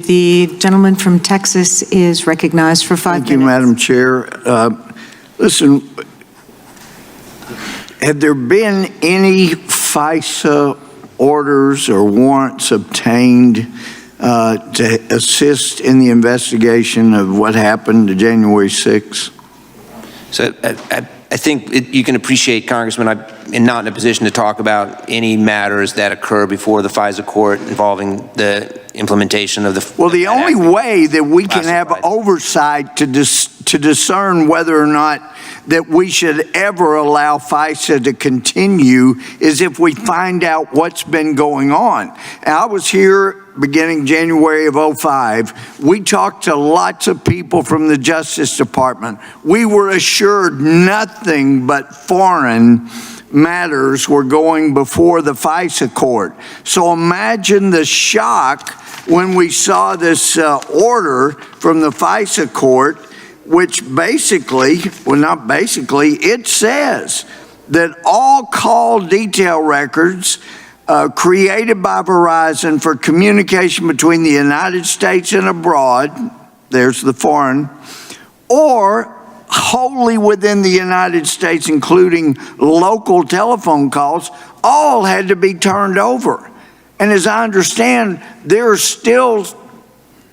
The gentleman from Texas is recognized for 5 minutes. Thank you, Madam Chair. Listen, have there been any FISA orders or warrants obtained to assist in the investigation of what happened to January 6th? So I think you can appreciate, Congressman, I'm not in a position to talk about any matters that occur before the FISA court involving the implementation of the... Well, the only way that we can have oversight to discern whether or not that we should ever allow FISA to continue is if we find out what's been going on. And I was here beginning January of '05. We talked to lots of people from the Justice Department. We were assured nothing but foreign matters were going before the FISA court. So imagine the shock when we saw this order from the FISA court, which basically, well, not basically, it says that all call detail records created by Verizon for communication between the United States and abroad, there's the foreign, or wholly within the United States, including local telephone calls, all had to be turned over. And as I understand, there are still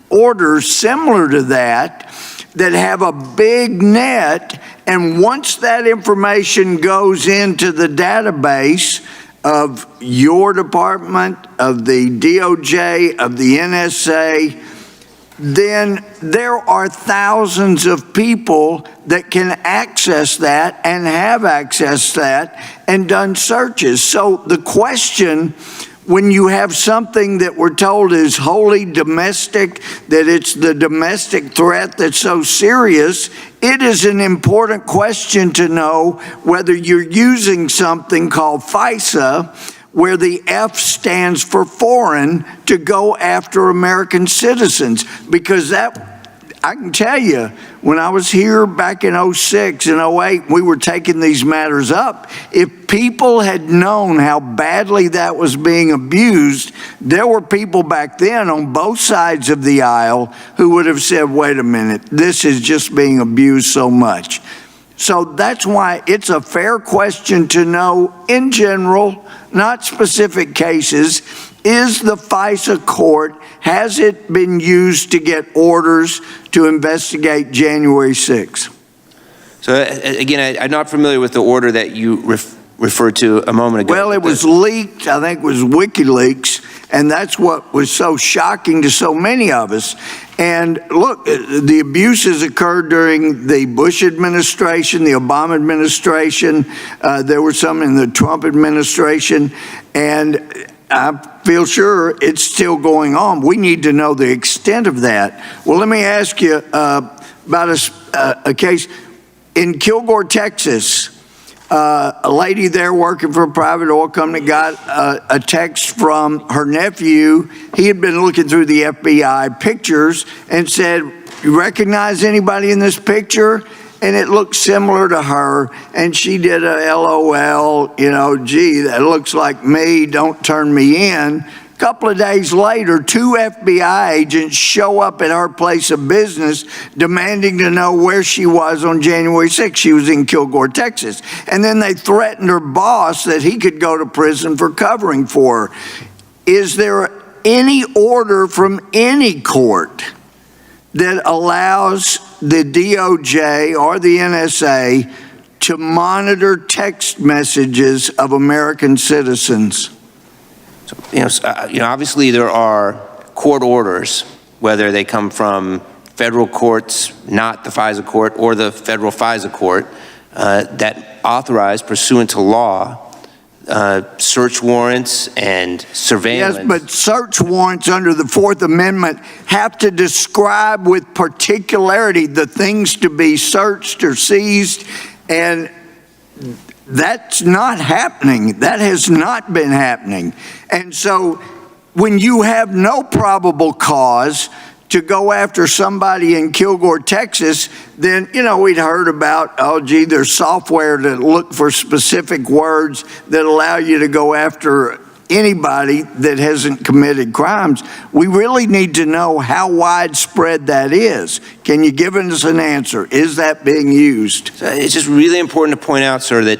orders similar to that that have a big net, and once that information goes into the database of your department, of the DOJ, of the NSA, then there are thousands of people that can access that and have accessed that and done searches. So the question, when you have something that we're told is wholly domestic, that it's the domestic threat that's so serious, it is an important question to know whether you're using something called FISA, where the F stands for foreign, to go after American citizens. Because that, I can tell you, when I was here back in '06 and '08, we were taking these matters up. If people had known how badly that was being abused, there were people back then on both sides of the aisle who would have said, wait a minute, this is just being abused so much. So that's why it's a fair question to know in general, not specific cases. Is the FISA court, has it been used to get orders to investigate January 6th? So again, I'm not familiar with the order that you referred to a moment ago. Well, it was leaked, I think it was WikiLeaks, and that's what was so shocking to so many of us. And look, the abuses occurred during the Bush administration, the Obama administration, there were some in the Trump administration, and I feel sure it's still going on. We need to know the extent of that. Well, let me ask you about a case in Kilgore, Texas. A lady there working for a private oil company got a text from her nephew. He had been looking through the FBI pictures and said, you recognize anybody in this picture? And it looked similar to her, and she did a LOL, you know, gee, that looks like me, don't turn me in. A couple of days later, 2 FBI agents show up at her place of business demanding to know where she was on January 6th. She was in Kilgore, Texas. And then they threatened her boss that he could go to prison for covering for her. Is there any order from any court that allows the DOJ or the NSA to monitor text messages of American citizens? Obviously there are court orders, whether they come from federal courts, not the FISA court, or the federal FISA court, that authorize, pursuant to law, search warrants and surveillance. Yes, but search warrants under the Fourth Amendment have to describe with particularity the things to be searched or seized, and that's not happening. That has not been happening. And so when you have no probable cause to go after somebody in Kilgore, Texas, then, you know, we'd heard about, oh, gee, there's software to look for specific words that allow you to go after anybody that hasn't committed crimes. We really need to know how widespread that is. Can you give us an answer? Is that being used? It's just really important to point out, sir, that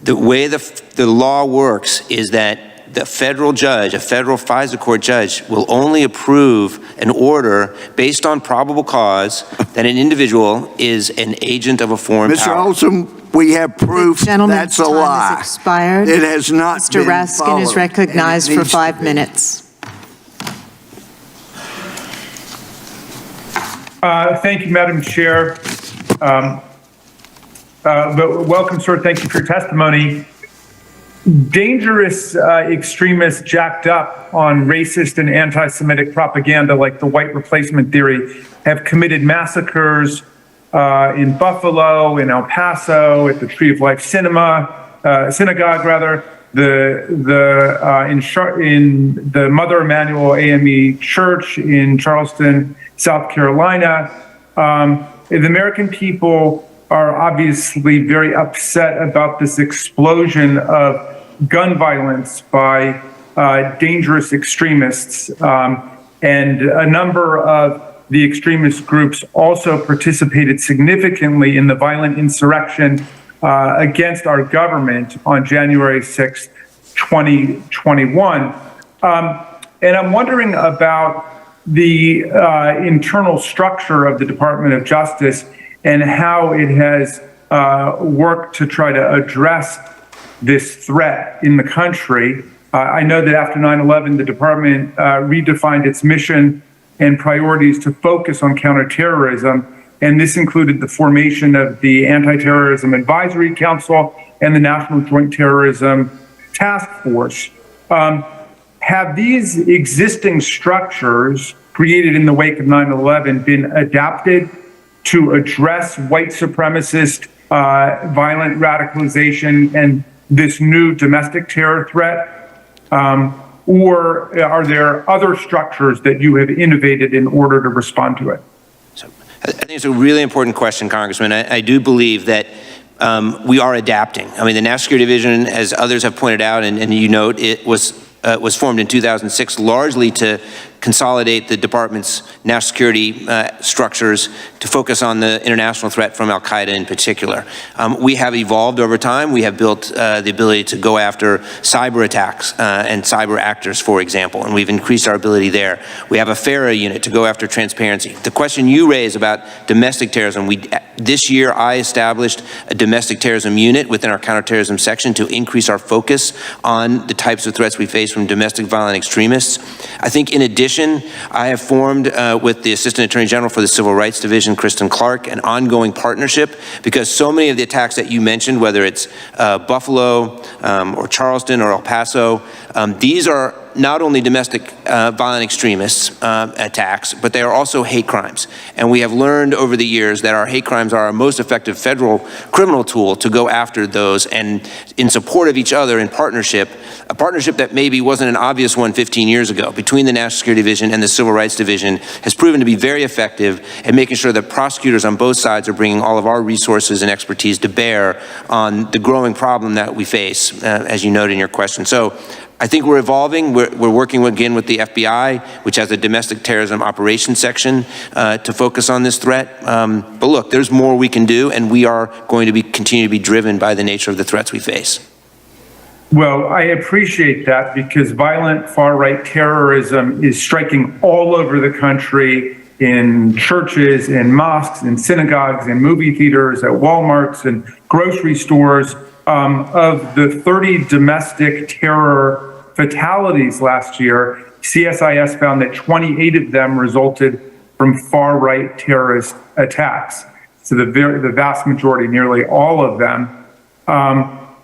the way the law works is that the federal judge, a federal FISA court judge, will only approve an order based on probable cause that an individual is an agent of a foreign Mr. power. Olson, we have proof that's a lie. Has expired. It has not Mr. been Raskin is followed, recognized and it for needs to 5 be. minutes. Thank you, Madam Chair. Welcome, sir. Thank you for your testimony. Dangerous extremists jacked up on racist and anti-Semitic propaganda like the white replacement theory have committed massacres in Buffalo, in El Paso, at the Tree of Life synagogue, in the Mother Emanuel AME Church in Charleston, South Carolina. The American people are obviously very upset about this explosion of gun violence by dangerous extremists. And a number of the extremist groups also participated significantly in the violent insurrection against our government on January 6, 2021. And I'm wondering about the internal structure of the Department of Justice and how it has worked to try to address this threat in the country. I know that after 9/11, the department redefined its mission and priorities to focus on counterterrorism, and this included the formation of the Anti-Terrorism Advisory Council and the National Joint Terrorism Task Force. Have these existing structures created in the wake of 9/11 been adapted to address white supremacist violent radicalization and this new domestic terror threat? Or are there other structures that you have innovated in order to respond to it? So I think it's a really important question, Congressman. I do believe that we are adapting. I mean, the National Security Division, as others have pointed out, and you note, it was formed in 2006 largely to consolidate the department's national security structures to focus on the international threat from al-Qaeda in particular. We have evolved over time. We have built the ability to go after cyber attacks and cyber actors, for example, and we've increased our ability there. We have a FARA unit to go after transparency. The question you raise about domestic terrorism, this year I established a domestic terrorism unit within our counterterrorism section to increase our focus on the types of threats we face from domestic violent extremists. I think in addition, I have formed with the Assistant Attorney General for the Civil Rights Division, Kristen Clark, an ongoing partnership because so many of the attacks that you mentioned, whether it's Buffalo or Charleston or El Paso, these are not only domestic violent extremists attacks, but they are also hate crimes. And we have learned over the years that our hate crimes are our most effective federal criminal tool to go after those, and in support of each other in partnership, a partnership that maybe wasn't an obvious one 15 years ago between the National Security Division and the Civil Rights Division has proven to be very effective at making sure that prosecutors on both sides are bringing all of our resources and expertise to bear on the growing problem that we face, as you noted in your question. So I think we're evolving. We're working again with the FBI, which has a domestic terrorism operations section to focus on this threat. But look, there's more we can do, and we are going to continue to be driven by the nature of the threats we face. Well, I appreciate that because violent far-right terrorism is striking all over the country, in churches, in mosques, in synagogues, in movie theaters, at Walmarts and grocery stores. Of the 30 domestic terror fatalities last year, CSIS found that 28 of them resulted from far-right terrorist attacks. So the vast majority, nearly all of them.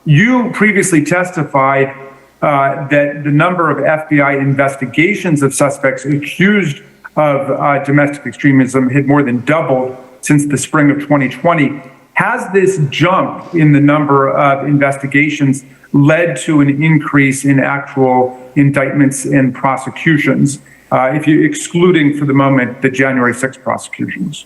You previously testified that the number of FBI investigations of suspects accused of domestic extremism had more than doubled since the spring of 2020. Has this jump in the number of investigations led to an increase in actual indictments and prosecutions, if you're excluding for the moment the January 6th prosecutions?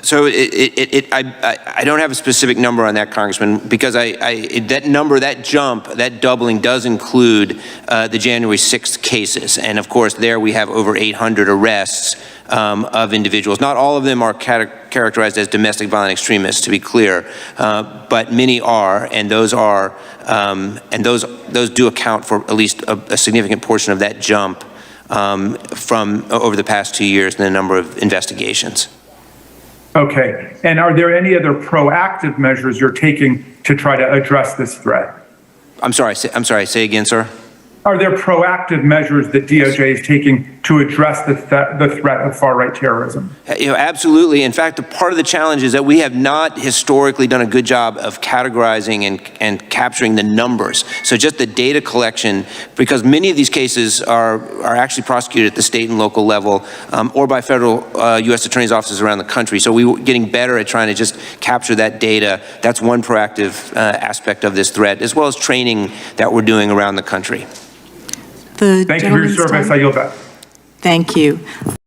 So I don't have a specific number on that, Congressman, because that number, that jump, that doubling does include the January 6th cases. And of course, there we have over 800 arrests of individuals. Not all of them are characterized as domestic violent extremists, to be clear, but many are, and those are, and those do account for at least a significant portion of that jump from over the past 2 years in the number of investigations. Okay. And are there any other proactive measures you're taking to try to address this threat? I'm sorry, say again, sir. Are there proactive measures that DOJ is taking to address the threat of far-right terrorism? Absolutely. In fact, part of the challenge is that we have not historically done a good job of categorizing and capturing the numbers. So just the data collection, because many of these cases are actually prosecuted at the state and local level or by federal U.S. attorneys' offices around the country. So we're getting better at trying to just capture that data. That's one proactive aspect of this threat, as well as training that we're doing around the country. Thank you for your service. I yield back. Thank you.